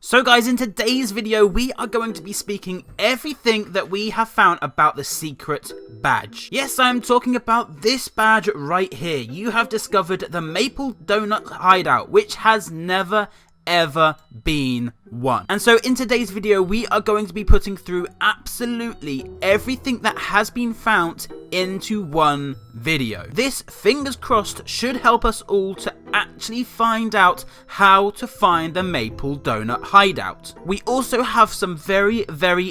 So guys, in today's video, we are going to be speaking everything that we have found about the secret badge. Yes, I'm talking about this badge right here. You have discovered the Maple Donut Hideout, which has never ever been won. And so in today's video, we are going to be putting through absolutely everything that has been found into one video. This, fingers crossed, should help us all to actually find out how to find the Maple Donut Hideout. We also have some very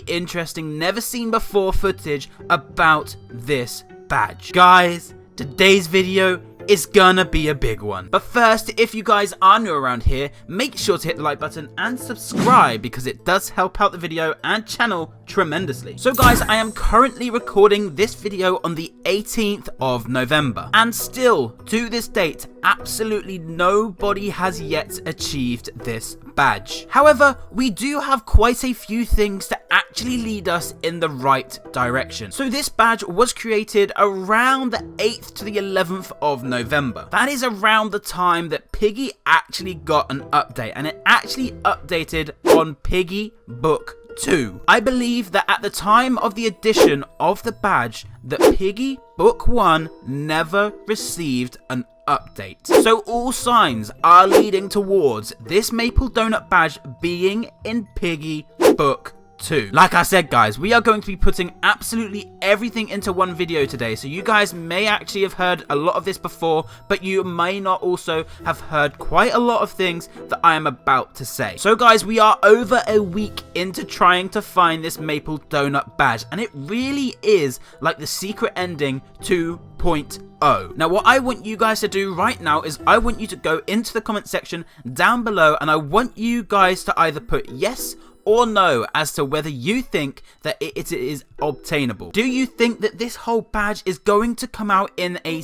interesting, never seen before footage about this badge. Guys, today's video is gonna be a big one. But first, if you guys are new around here, make sure to hit the like button and subscribe because it does help out the video and channel tremendously. So guys, I am currently recording this video on the 18th of November, and still to this date, absolutely nobody has yet achieved this badge. However, we do have quite a few things to actually lead us in the right direction. So this badge was created around the 8th to the 11th of November. That is around the time that Piggy actually got an update, and it actually updated on Piggy Book 2. I believe that at the time of the addition of the badge, that Piggy Book 1 never received an update. So all signs are leading towards this Maple Donut badge being in Piggy Book 2. Like I said guys, we are going to be putting absolutely everything into one video today, so you guys may actually have heard a lot of this before, but you may not also have heard quite a lot of things that I am about to say. So guys, we are over a week into trying to find this Maple Donut badge, and it really is like the secret ending 2.0. Now what I want you guys to do right now is I want you to go into the comment section down below, and I want you guys to either put yes or no as to whether you think that it is obtainable. Do you think that this whole badge is going to come out in a...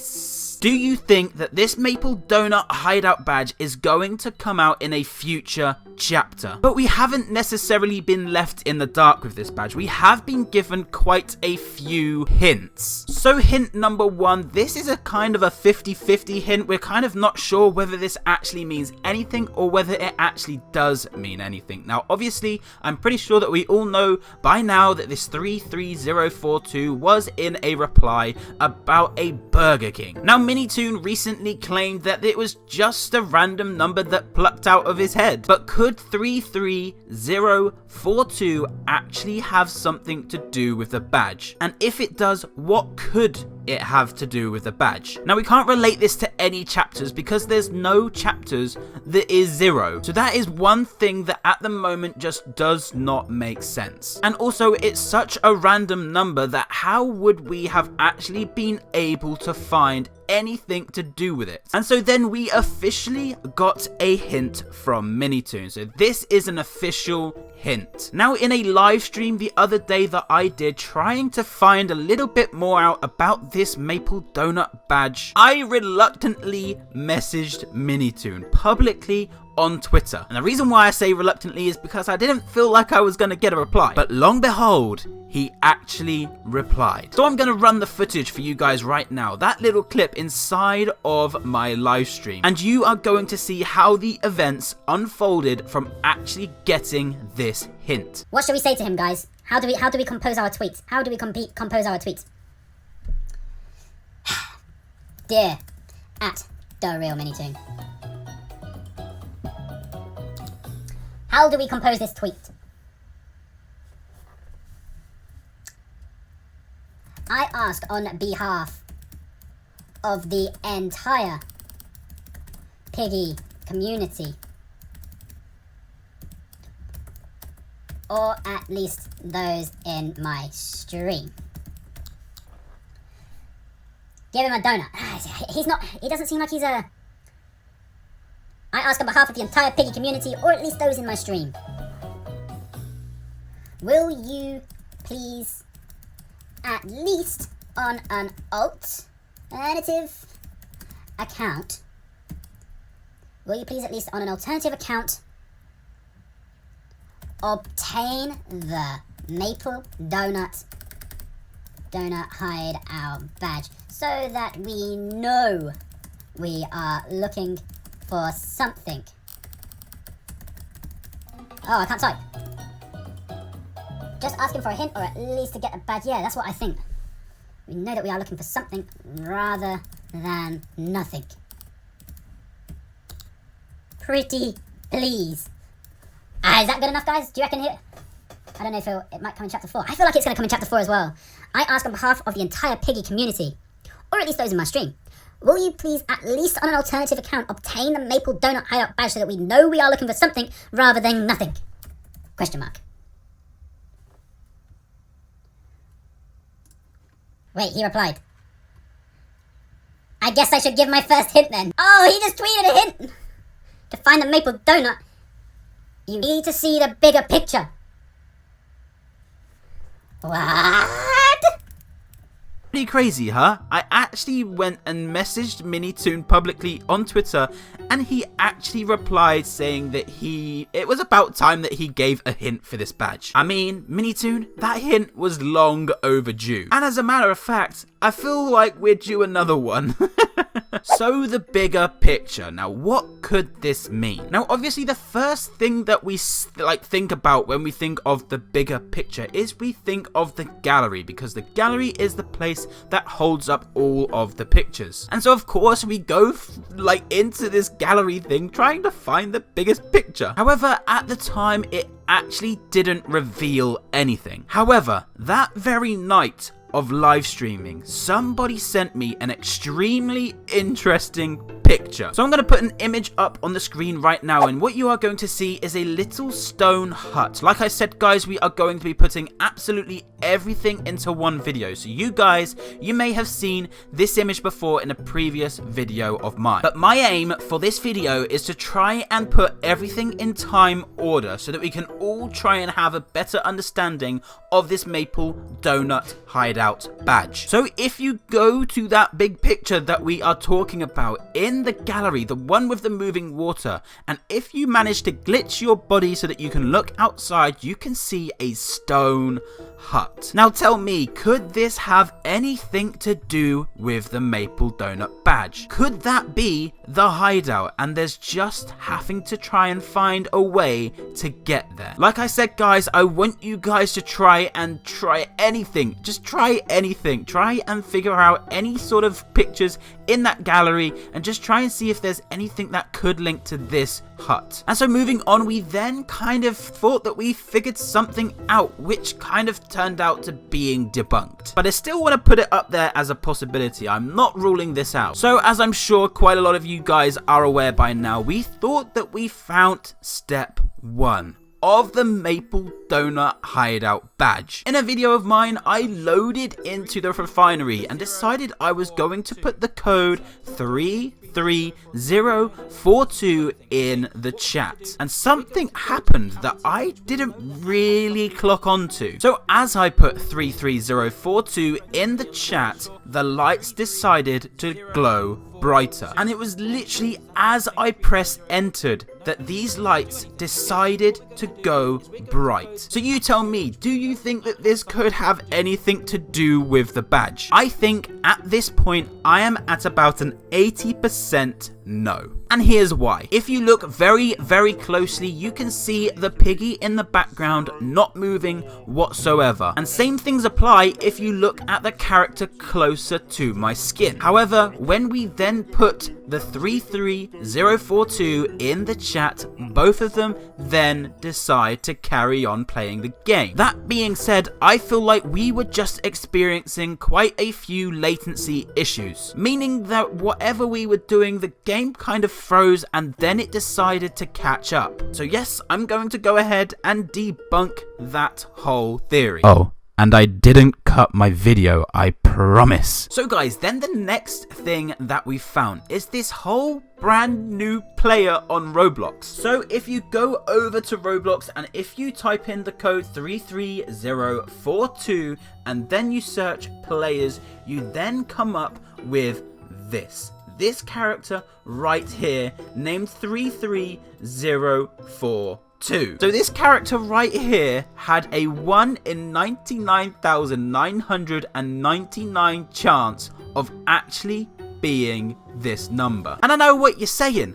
Do you think that this Maple Donut Hideout badge is going to come out in a future chapter? But we haven't necessarily been left in the dark with this badge. We have been given quite a few hints. So hint number one, this is a kind of a 50-50 hint. We're kind of not sure whether this actually means anything or whether it actually does mean anything. Now obviously, I'm pretty sure that we all know by now that this 33042 was in a reply about a Burger King. Now Minitoon recently claimed that it was just a random number that plucked out of his head. But could 33042 actually have something to do with the badge? And if it does, what could it have to do with the badge? Now we can't relate this to any chapters because there's no chapters that is 0. So that is one thing that at the moment just does not make sense. And also it's such a random number that how would we have actually been able to find anything to do with it? And so then we officially got a hint from Minitoon. So this is an official hint. Now in a live stream the other day that I did trying to find a little bit more out about this Maple Donut badge, I reluctantly messaged Minitoon publicly on Twitter. And the reason why I say reluctantly is because I didn't feel like I was going to get a reply. But long and behold, he actually replied. So I'm going to run the footage for you guys right now. That little clip inside of my live stream. And you are going to see how the events unfolded from actually getting this hint. What should we say to him, guys? How do we compose our tweets? How do we compose our tweets? Dear @TheRealMinitoon. How do we compose this tweet? I ask on behalf of the entire Piggy community, or at least those in my stream. Give him a donut. He doesn't seem like he's a... I ask on behalf of the entire Piggy community, or at least those in my stream. Will you please, at least on an alternative account, obtain the Maple Donut Hideout badge so that we know we are looking for something Oh, I can't type. Just asking for a hint or at least to get a badge. Yeah, that's what I think. We know that we are looking for something rather than nothing. Pretty please. Is that good enough, guys? Do you reckon here? I don't know if it might come in chapter 4. I feel like it's going to come in chapter 4 as well. I ask on behalf of the entire Piggy community, or at least those in my stream, will you please, at least on an alternative account, obtain the Maple Donut Hideout badge so that we know we are looking for something rather than nothing? Question mark. Wait, he replied. I guess I should give my first hint then. Oh, he just tweeted a hint! To find the Maple Donut, you need to see the bigger picture. What? Pretty crazy, huh? I actually went and messaged Minitoon publicly on Twitter, and he actually replied saying that it was about time that he gave a hint for this badge. I mean, Minitoon, that hint was long overdue. And as a matter of fact, I feel like we're due another one. So the bigger picture. Now, what could this mean? Now, obviously, the first thing that we think about when we think of the bigger picture is we think of the gallery, because the gallery is the place that holds up all of the pictures. And so, of course, we go into this gallery thing trying to find the biggest picture. However, at the time, it actually didn't reveal anything. However, that very night of live streaming, somebody sent me an extremely interesting picture. So I'm going to put an image up on the screen right now, and what you are going to see is a little stone hut. Like I said, guys, we are going to be putting absolutely everything into one video. So you guys, you may have seen this image before in a previous video of mine. But my aim for this video is to try and put everything in time order so that we can all try and have a better understanding of this Maple Donut Hideout badge. So if you go to that big picture that we are talking about in the gallery, the one with the moving water, and if you manage to glitch your body so that you can look outside, you can see a stone hut. Now tell me, could this have anything to do with the Maple Donut badge? Could that be the hideout and there's just having to try and find a way to get there? Like I said, guys, I want you guys to try anything. Just try anything. Try and figure out any sort of pictures in that gallery and just try and see if there's anything that could link to this hut. And so moving on, we then kind of thought that we figured something out, which kind of turned out to being debunked. But I still want to put it up there as a possibility. I'm not ruling this out. So as I'm sure quite a lot of you guys are aware by now, we thought that we found step 1 of the Maple Donut Hideout badge. In a video of mine, I loaded into the refinery and decided I was going to put the code 33042 in the chat. And something happened that I didn't really clock onto. So as I put 33042 in the chat, the lights decided to glow brighter. And it was literally as I pressed entered that these lights decided to go bright. So you tell me, do you think that this could have anything to do with the badge? I think at this point I am at about an 80% no. And here's why. If you look very, very closely, you can see the piggy in the background not moving whatsoever. And same things apply if you look at the character closer to my skin. However, when we then put the 33042 in the chat, both of them then decide to carry on playing the game. That being said, I feel like we were just experiencing quite a few latency issues, meaning that whatever we were doing, the game kind of froze and then it decided to catch up. So yes, I'm going to go ahead and debunk that whole theory. Oh, and I didn't cut my video, I promise. So guys, then the next thing that we found is this whole brand new player on Roblox. So if you go over to Roblox and if you type in the code 33042 and then you search players, you then come up with this character right here named 33042. So this character right here had a 1 in 99,999 chance of actually being this number. And I know what you're saying.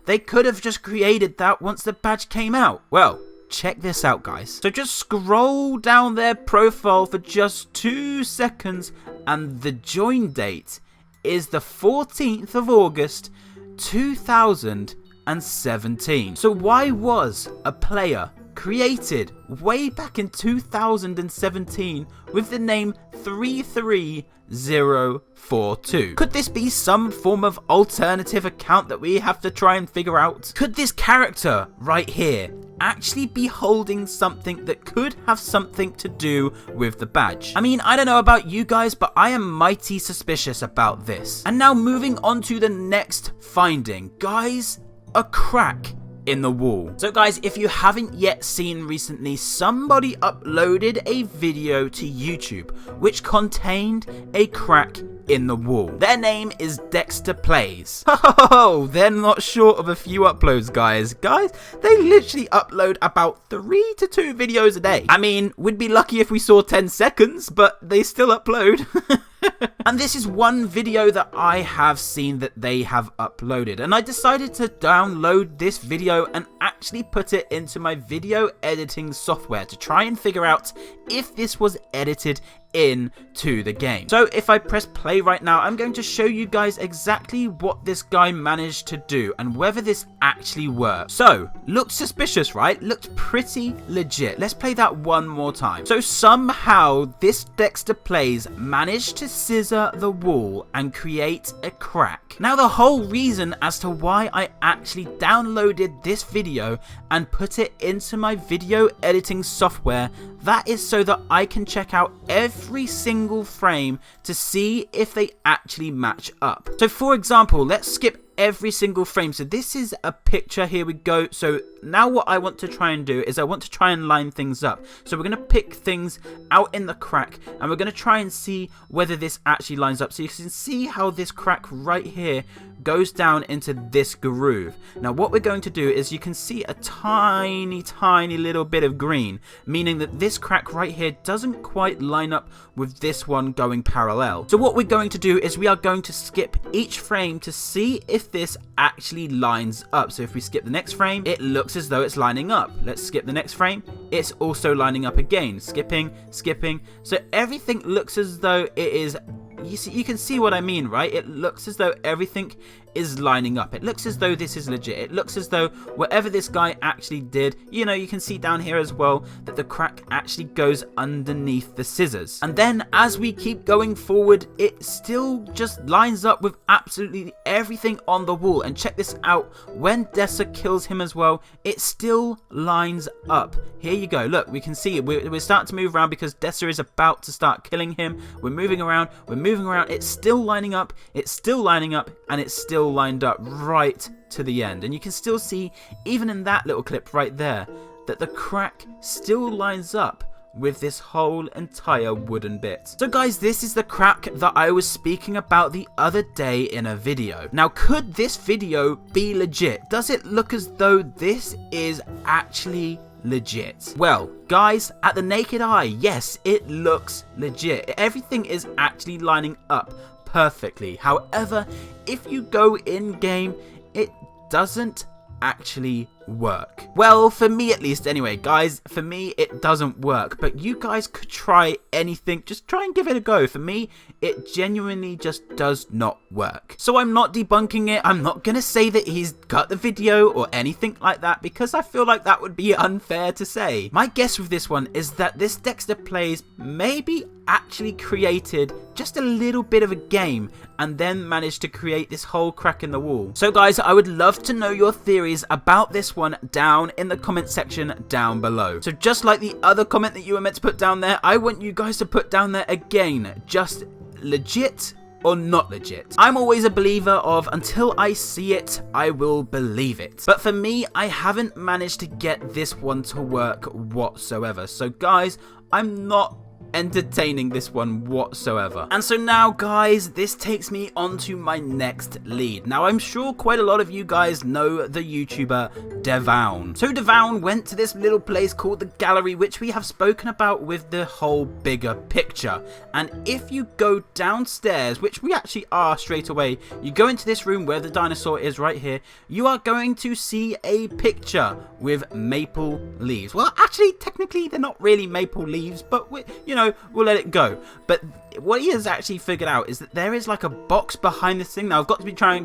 They could have just created that once the badge came out. Well, check this out, guys. So just scroll down their profile for just 2 seconds and the join date is the 14th of August 2017. So why was a player created way back in 2017 with the name 33042? Could this be some form of alternative account that we have to try and figure out? Could this character right here actually be holding something that could have something to do with the badge? I mean, I don't know about you guys, but I am mighty suspicious about this. And now moving on to the next finding. Guys, a crack in the wall. So guys, if you haven't yet seen recently, somebody uploaded a video to YouTube which contained a crack in the wall. Their name is Dexter Plays. Oh, they're not short of a few uploads, guys. They literally upload about 3 to 2 videos a day. I mean, we'd be lucky if we saw 10 seconds, but they still upload. And this is one video that I have seen that they have uploaded, and I decided to download this video and actually put it into my video editing software to try and figure out if this was edited into the game. So if I press play right now, I'm going to show you guys exactly what this guy managed to do and whether this actually worked. So, looked suspicious, right? Looked pretty legit. Let's play that one more time. So somehow this Dexter Plays managed to scissor the wall and create a crack. Now the whole reason as to why I actually downloaded this video and put it into my video editing software, that is so that I can check out every single frame to see if they actually match up. So for example, let's skip every single frame. So this is a picture, here we go. So now what I want to try and do is I want to try and line things up. So we're going to pick things out in the crack and we're going to try and see whether this actually lines up. So you can see how this crack right here goes down into this groove. Now what we're going to do is you can see a tiny little bit of green, meaning that this crack right here doesn't quite line up with this one going parallel. So what we're going to do is we are going to skip each frame to see if this actually lines up. So if we skip the next frame, it looks as though it's lining up. Let's skip the next frame, it's also lining up again. Skipping. So everything looks as though it is. You can see what I mean, right? It looks as though everything is lining up. It looks as though this is legit. It looks as though whatever this guy actually did, you know, you can see down here as well that the crack actually goes underneath the scissors. And then as we keep going forward, it still just lines up with absolutely everything on the wall. And check this out, when Dessa kills him as well, it still lines up. Here you go, look, we can see it. We're starting to move around because Dessa is about to start killing him. We're moving around, it's still lining up, and it's still lined up right to the end. And you can still see, even in that little clip right there, that the crack still lines up with this whole entire wooden bit. So guys, this is the crack that I was speaking about the other day in a video. Now, could this video be legit? Does it look as though this is actually legit? Well, guys, at the naked eye, yes, it looks legit. Everything is actually lining up perfectly. However, if you go in game, it doesn't actually work. Well, for me at least anyway, guys, for me it doesn't work, but you guys could try anything. Just try and give it a go. For me, it genuinely just does not work. So I'm not debunking it. I'm not gonna say that he's cut the video or anything like that, because I feel like that would be unfair to say. My guess with this one is that this Dexter Plays maybe actually created just a little bit of a game and then managed to create this whole crack in the wall. So guys, I would love to know your theories about this one down in the comment section down below. So just like the other comment that you were meant to put down there, I want you guys to put down there again, just legit or not legit. I'm always a believer of until I see it, I will believe it. But for me, I haven't managed to get this one to work whatsoever. So guys, I'm not entertaining, this one whatsoever. And so now, guys, this takes me on to my next lead. Now, I'm sure quite a lot of you guys know the YouTuber Debunking. So Debunking went to this little place called the gallery, which we have spoken about with the whole bigger picture. And if you go downstairs, which we actually are straight away, you go into this room where the dinosaur is right here, you are going to see a picture with maple leaves. Well, actually, technically, they're not really maple leaves, but we'll let it go. But what he has actually figured out is that there is like a box behind this thing. Now I've got to try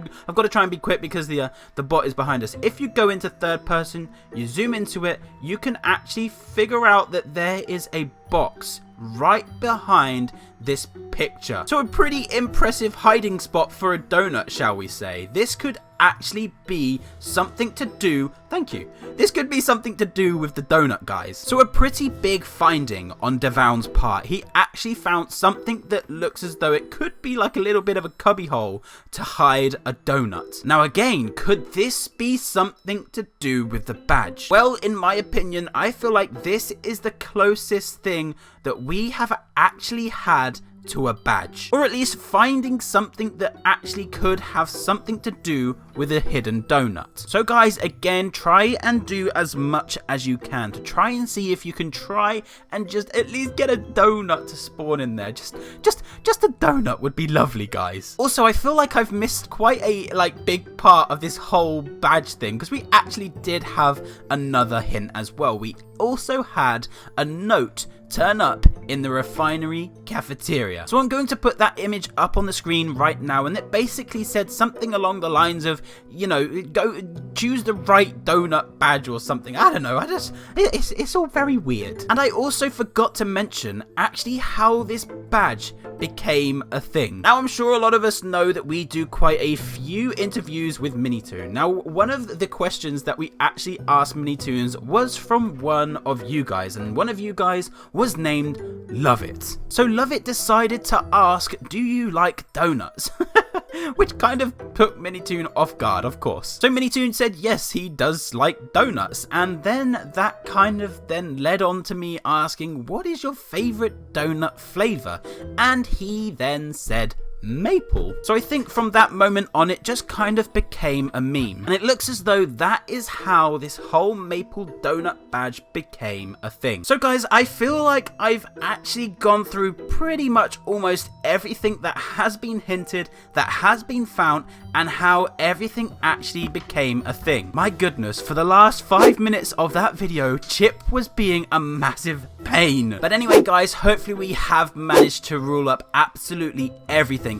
and be quick because the bot is behind us. If you go into third person, you zoom into it, you can actually figure out that there is a box right behind this picture. So a pretty impressive hiding spot for a donut, shall we say. This could actually be something to do, thank you, this could be something to do with the donut, guys. So a pretty big finding on Debunking's part. He actually found something that looks as though it could be like a little bit of a cubbyhole to hide a donut. Now again, could this be something to do with the badge? Well, in my opinion, I feel like this is the closest thing that we have actually had to a badge, or at least finding something that actually could have something to do with a hidden donut. So guys, again, try and do as much as you can to try and see if you can try and just at least get a donut to spawn in there. Just a donut would be lovely, guys. Also, I feel like I've missed quite a big part of this whole badge thing, because we actually did have another hint as well. We also had a note turn up in the refinery cafeteria. So I'm going to put that image up on the screen right now, and it basically said something along the lines of, go choose the right donut badge or something. I don't know, it's all very weird. And I also forgot to mention actually how this badge became a thing. Now I'm sure a lot of us know that we do quite a few interviews with Minitoon. Now one of the questions that we actually asked Minitoons was from one of you guys, and one of you guys was named Love It. So Love It decided to ask, do you like donuts? Which kind of took Minitoon off guard, of course. So Minitoon said yes, he does like donuts, and then that kind of then led on to me asking, what is your favourite donut flavour? And he then said maple. So I think from that moment on, it just kind of became a meme, and it looks as though that is how this whole maple donut badge became a thing. So guys, I feel like I've actually gone through pretty much almost everything that has been hinted, that has been found, and how everything actually became a thing. My goodness, for the last 5 minutes of that video, Chip was being a massive pain. But anyway guys, hopefully we have managed to rule up absolutely everything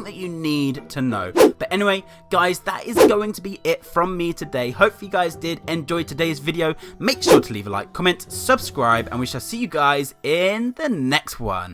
that you need to know. But anyway guys, that is going to be it from me today. Hopefully you guys did enjoy today's video. Make sure to leave a like, comment, subscribe, and we shall see you guys in the next one.